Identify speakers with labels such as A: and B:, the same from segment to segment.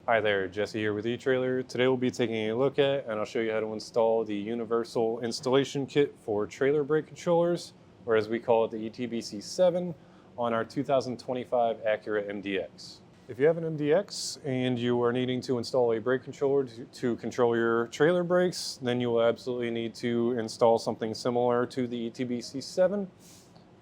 A: Hi there, Jesse here with eTrailer. Today we'll be taking a look at and I'll show you how to install the Universal Installation Kit for trailer brake controllers, or as we call it, the ETBC7, on our 2025 Acura MDX. If you have an MDX and you are needing to install a brake controller to control your trailer brakes, then you will absolutely need to install something similar to the ETBC7.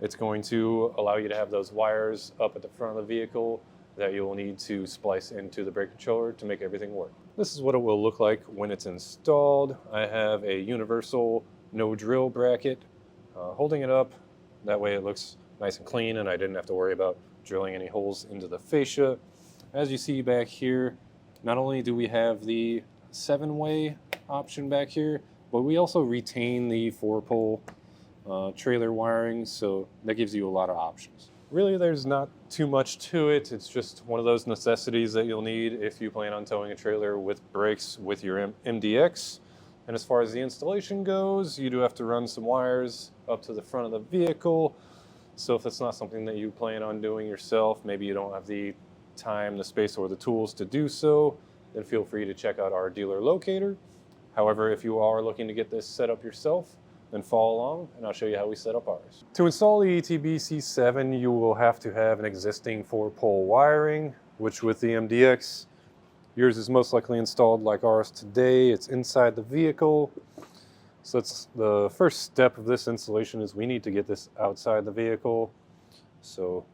A: It's going to allow you to have those wires up at the front of the vehicle that you will need to splice into the brake controller to make everything work. This is what it will look like when it's installed. I have a universal no drill bracket holding it up. That way it looks nice and clean and I didn't have to worry about drilling any holes into the fascia. As you see back here, not only do we have the 7-way option back here, but we also retain the 4-pole trailer wiring, so that gives you a lot of options. Really, there's not too much to it. It's just one of those necessities that you'll need if you plan on towing a trailer with brakes with your MDX. And as far as the installation goes, you do have to run some wires up to the front of the vehicle. So if it's not something that you plan on doing yourself, maybe you don't have the time, the space, or the tools to do so, then feel free to check out our dealer locator. However, if you are looking to get this set up yourself, then follow along and I'll show you how we set up ours. To install the ETBC7, you will have to have an existing 4-pole wiring, which with the MDX, yours is most likely installed like ours today. It's inside the vehicle. So that's the first step of this installation, is we need to get this outside the vehicle. So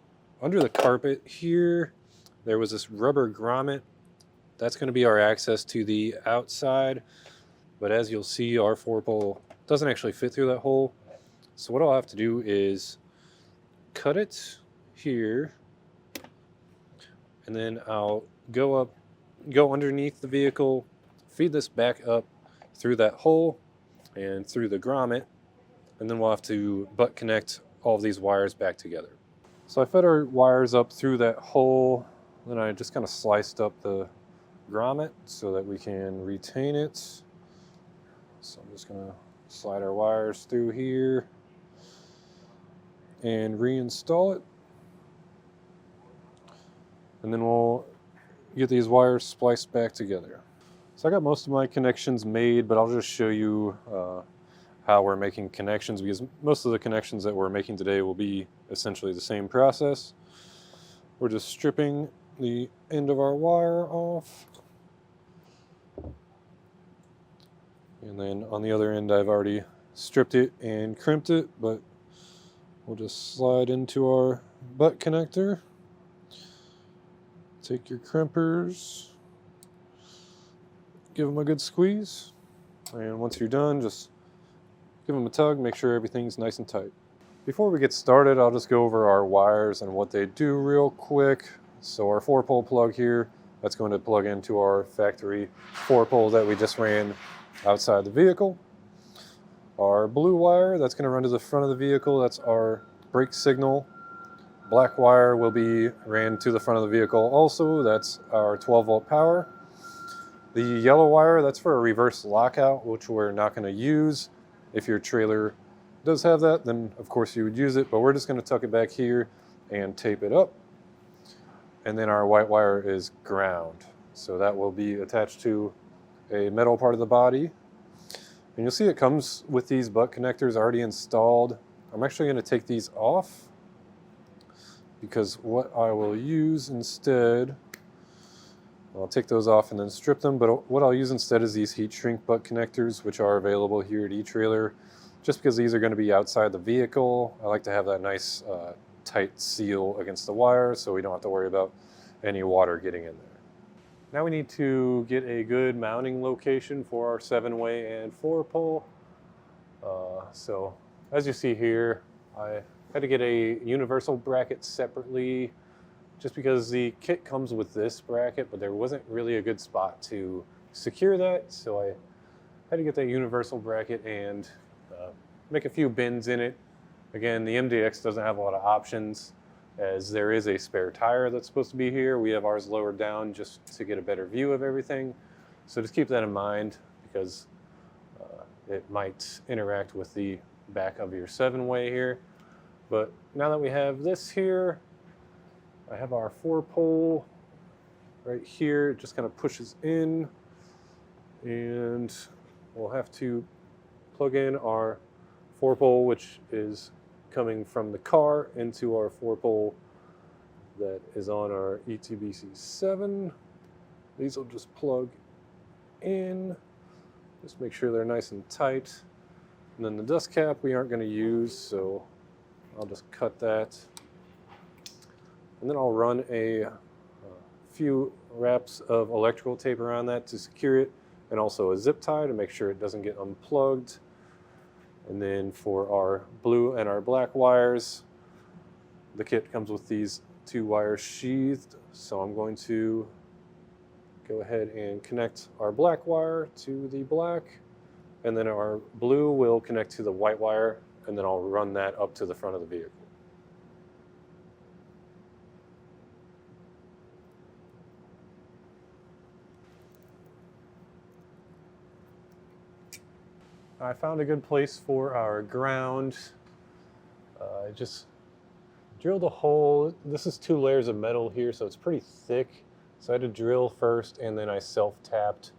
A: under the carpet here, there was this rubber grommet. That's going to be our access to the outside. But as you'll see, our 4-pole doesn't actually fit through that hole. So what I'll have to do is cut it here, and then I'll go underneath the vehicle, feed this back up through that hole and through the grommet, and then we'll have to butt connect all of these wires back together. So I fed our wires up through that hole, then I just kind of sliced up the grommet so that we can retain it. So I'm just going to slide our wires through here and reinstall it. And then we'll get these wires spliced back together. So I got most of my connections made, but I'll just show you how we're making connections, because most of the connections that we're making today will be essentially the same process. We're just stripping the end of our wire off. And then on the other end, I've already stripped it and crimped it, but we'll just slide into our butt connector. Take your crimpers, give them a good squeeze, and once you're done, just give them a tug, make sure everything's nice and tight. Before we get started, I'll just go over our wires and what they do real quick. So our 4-pole plug here, that's going to plug into our factory 4-pole that we just ran outside the vehicle. Our blue wire, that's going to run to the front of the vehicle. That's our brake signal. Black wire will be ran to the front of the vehicle also. That's our 12-volt power. The yellow wire, that's for a reverse lockout, which we're not going to use. If your trailer does have that, then of course you would use it, but we're just going to tuck it back here and tape it up. And then our white wire is ground. So that will be attached to a metal part of the body. And you'll see it comes with these butt connectors already installed. I'm actually going to take these off, because what I will use instead, I'll take those off and then strip them, but what I'll use instead is these heat shrink butt connectors, which are available here at eTrailer. Just because these are going to be outside the vehicle, I like to have that nice tight seal against the wire so we don't have to worry about any water getting in there. Now we need to get a good mounting location for our 7-way and 4-pole. So as you see here, I had to get a universal bracket separately, just because the kit comes with this bracket, but there wasn't really a good spot to secure that. So I had to get that universal bracket and make a few bends in it. Again, the MDX doesn't have a lot of options, as there is a spare tire that's supposed to be here. We have ours lowered down just to get a better view of everything. So just keep that in mind, because it might interact with the back of your 7-way here. But now that we have this here, I have our 4-pole right here. It just kind of pushes in, and we'll have to plug in our 4-pole, which is coming from the car, into our 4-pole that is on our ETBC7. These will just plug in. Just make sure they're nice and tight. And then the dust cap we aren't going to use, so I'll just cut that. And then I'll run a few wraps of electrical tape around that to secure it, and also a zip tie to make sure it doesn't get unplugged. And then for our blue and our black wires, the kit comes with these 2 wires sheathed. So I'm going to go ahead and connect our black wire to the black, and then our blue will connect to the white wire, and then I'll run that up to the front of the vehicle. I found a good place for our ground. I just drilled a hole. This is 2 layers of metal here, so it's pretty thick. So I had to drill first, and then I self-tapped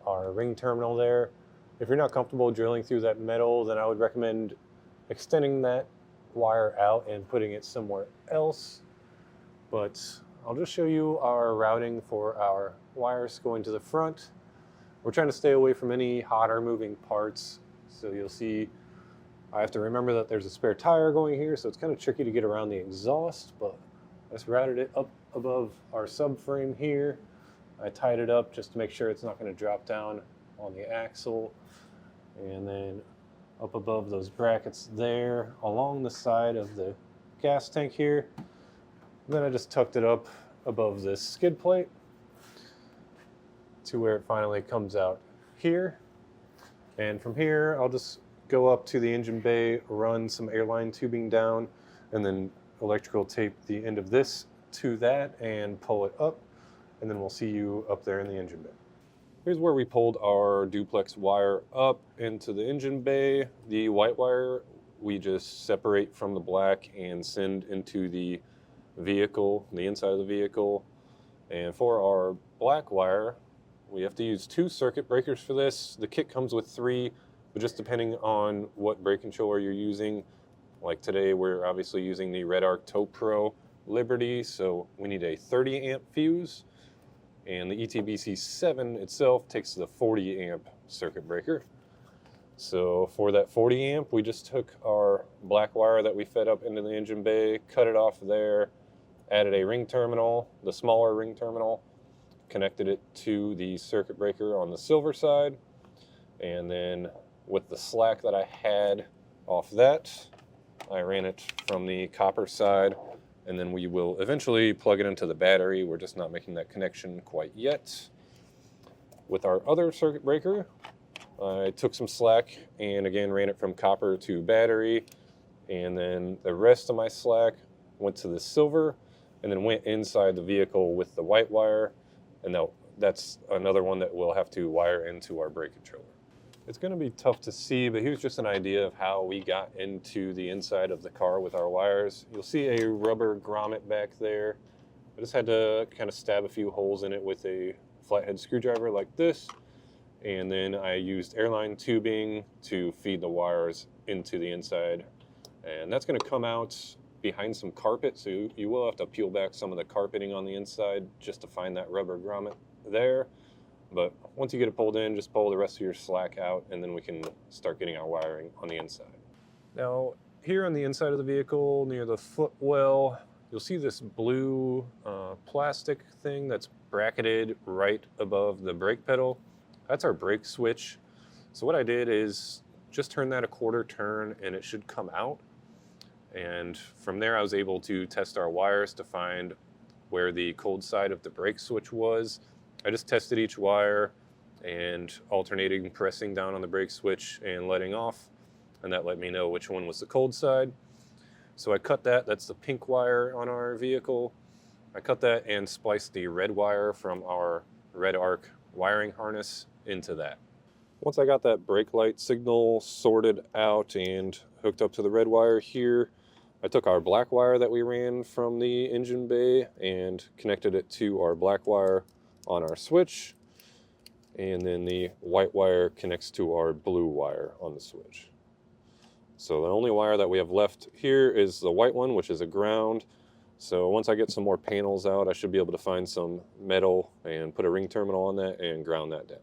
A: our ring terminal there. If you're not comfortable drilling through that metal, then I would recommend extending that wire out and putting it somewhere else. But I'll just show you our routing for our wires going to the front. We're trying to stay away from any hotter moving parts. So you'll see I have to remember that there's a spare tire going here, so it's kind of tricky to get around the exhaust, but I just routed it up above our subframe here. I tied it up just to make sure it's not going to drop down on the axle. And then up above those brackets there, along the side of the gas tank here. And then I just tucked it up above this skid plate to where it finally comes out here. And from here, I'll just go up to the engine bay, run some airline tubing down, and then electrical tape the end of this to that and pull it up, and then we'll see you up there in the engine bay. Here's where we pulled our duplex wire up into the engine bay. The white wire we just separate from the black and send into the vehicle, the inside of the vehicle. And for our black wire, we have to use 2 circuit breakers for this. The kit comes with 3, but just depending on what brake controller you're using. Like today, we're obviously using the Red Arc Tow Pro Liberty, so we need a 30 amp fuse. And the ETBC7 itself takes the 40 amp circuit breaker. So for that 40 amp, we just took our black wire that we fed up into the engine bay, cut it off there, added a ring terminal, the smaller ring terminal, connected it to the circuit breaker on the silver side, and then with the slack that I had off that, I ran it from the copper side, and then we will eventually plug it into the battery. We're just not making that connection quite yet. With our other circuit breaker, I took some slack and again ran it from copper to battery, and then the rest of my slack went to the silver and then went inside the vehicle with the white wire, and that's another one that we'll have to wire into our brake controller. It's going to be tough to see, but here's just an idea of how we got into the inside of the car with our wires. You'll see a rubber grommet back there. I just had to kind of stab a few holes in it with a flathead screwdriver like this, and then I used airline tubing to feed the wires into the inside. And that's going to come out behind some carpet, so you will have to peel back some of the carpeting on the inside just to find that rubber grommet there. But once you get it pulled in, just pull the rest of your slack out, and then we can start getting our wiring on the inside. Now, here on the inside of the vehicle, near the footwell, you'll see this blue plastic thing that's bracketed right above the brake pedal. That's our brake switch. So what I did is just turn that a quarter turn, and it should come out. And from there, I was able to test our wires to find where the cold side of the brake switch was. I just tested each wire and alternating pressing down on the brake switch and letting off, and that let me know which one was the cold side. So I cut that. That's the pink wire on our vehicle. I cut that and spliced the red wire from our Red Arc wiring harness into that. Once I got that brake light signal sorted out and hooked up to the red wire here, I took our black wire that we ran from the engine bay and connected it to our black wire on our switch, and then the white wire connects to our blue wire on the switch. So the only wire that we have left here is the white one, which is a ground. So once I get some more panels out, I should be able to find some metal and put a ring terminal on that and ground that down.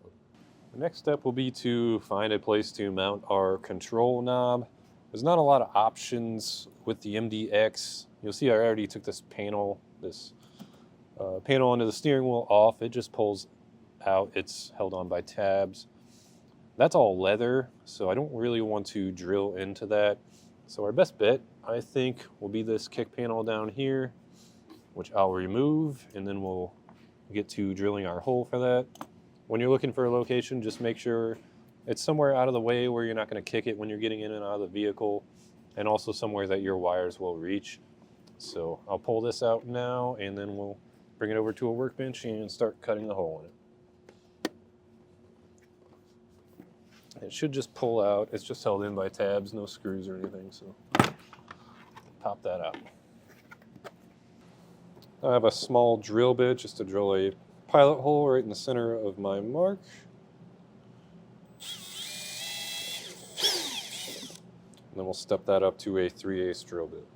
A: The next step will be to find a place to mount our control knob. There's not a lot of options with the MDX. You'll see I already took this panel onto the steering wheel off. It just pulls out. It's held on by tabs. That's all leather, so I don't really want to drill into that. So our best bet, I think, will be this kick panel down here, which I'll remove, and then we'll get to drilling our hole for that. When you're looking for a location, just make sure it's somewhere out of the way where you're not going to kick it when you're getting in and out of the vehicle, and also somewhere that your wires will reach. So I'll pull this out now, and then we'll bring it over to a workbench and start cutting the hole in it. It should just pull out. It's just held in by tabs, no screws or anything, so pop that out. I have a small drill bit just to drill a pilot hole right in the center of my mark. And then we'll step that up to a 3/8 drill bit.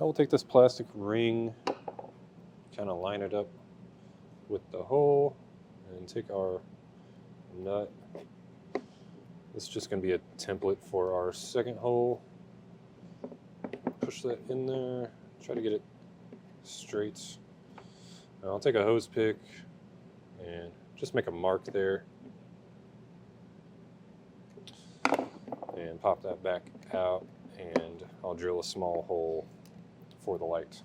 A: I will take this plastic ring, kind of line it up with the hole, and take our nut. This is just going to be a template for our second hole. Push that in there, try to get it straight. Now I'll take a hose pick and just make a mark there and pop that back out, and I'll drill a small hole for the light.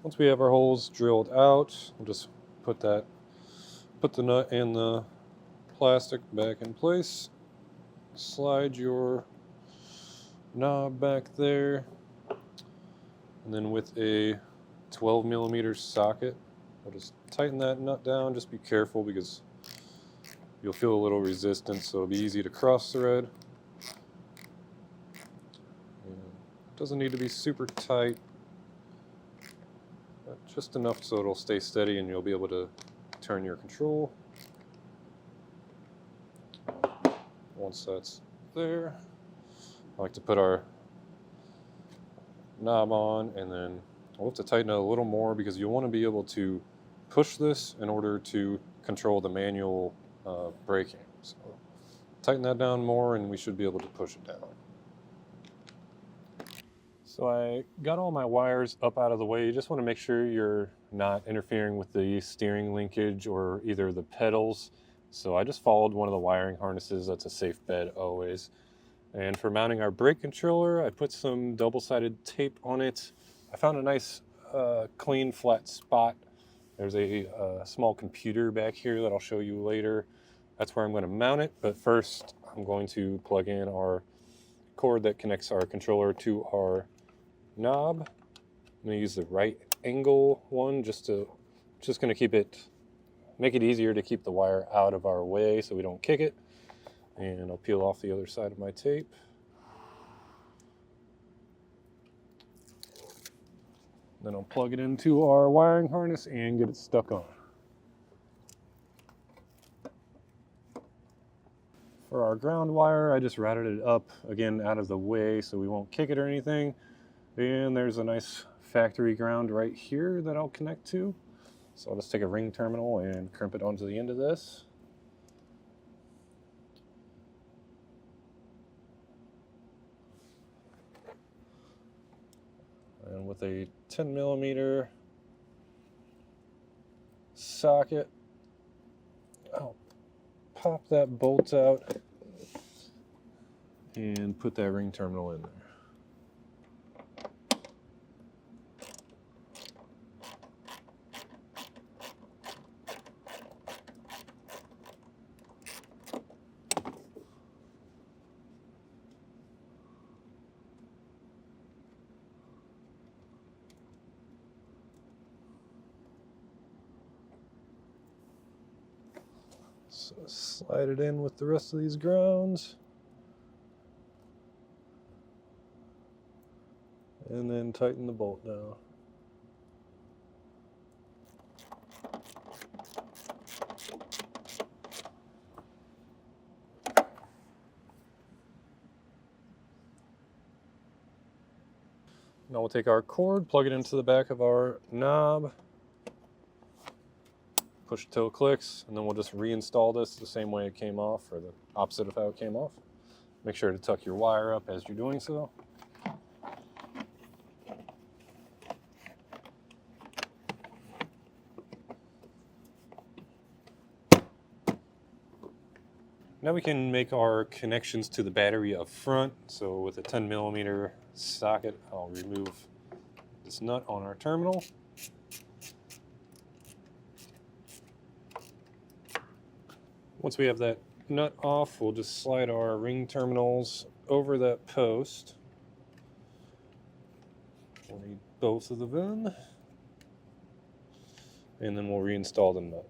A: Once we have our holes drilled out, we'll just put the nut and the plastic back in place. Slide your knob back there, and then with a 12mm socket, I'll just tighten that nut down. Just be careful because you'll feel a little resistance, so it'll be easy to cross thread. It doesn't need to be super tight, but just enough so it'll stay steady and you'll be able to turn your control. Once that's there, I like to put our knob on, and then we'll have to tighten it a little more because you'll want to be able to push this in order to control the manual braking. So tighten that down more and we should be able to push it down. So I got all my wires up out of the way. You just want to make sure you're not interfering with the steering linkage or either the pedals. So I just followed one of the wiring harnesses. That's a safe bet always. And for mounting our brake controller, I put some double-sided tape on it. I found a nice clean flat spot. There's a small computer back here that I'll show you later. That's where I'm going to mount it, but first I'm going to plug in our cord that connects our controller to our knob. I'm going to use the right angle one just going to make it easier to keep the wire out of our way so we don't kick it. And I'll peel off the other side of my tape. Then I'll plug it into our wiring harness and get it stuck on. For our ground wire, I just routed it up, again, out of the way so we won't kick it or anything. And there's a nice factory ground right here that I'll connect to. So I'll just take a ring terminal and crimp it onto the end of this. And with a 10mm socket, I'll pop that bolt out and put that ring terminal in there. So slide it in with the rest of these grounds. And then tighten the bolt down. Now we'll take our cord, plug it into the back of our knob, push it till it clicks, and then we'll just reinstall this the same way it came off, or the opposite of how it came off. Make sure to tuck your wire up as you're doing so. Now we can make our connections to the battery up front. So with a 10mm socket, I'll remove this nut on our terminal. Once we have that nut off, we'll just slide our ring terminals over that post. We'll need both of them. And then we'll reinstall the nut.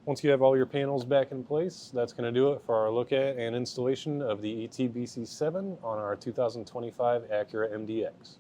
A: Once you have all your panels back in place, that's going to do it for our look at and installation of the ETBC7 on our 2025 Acura MDX.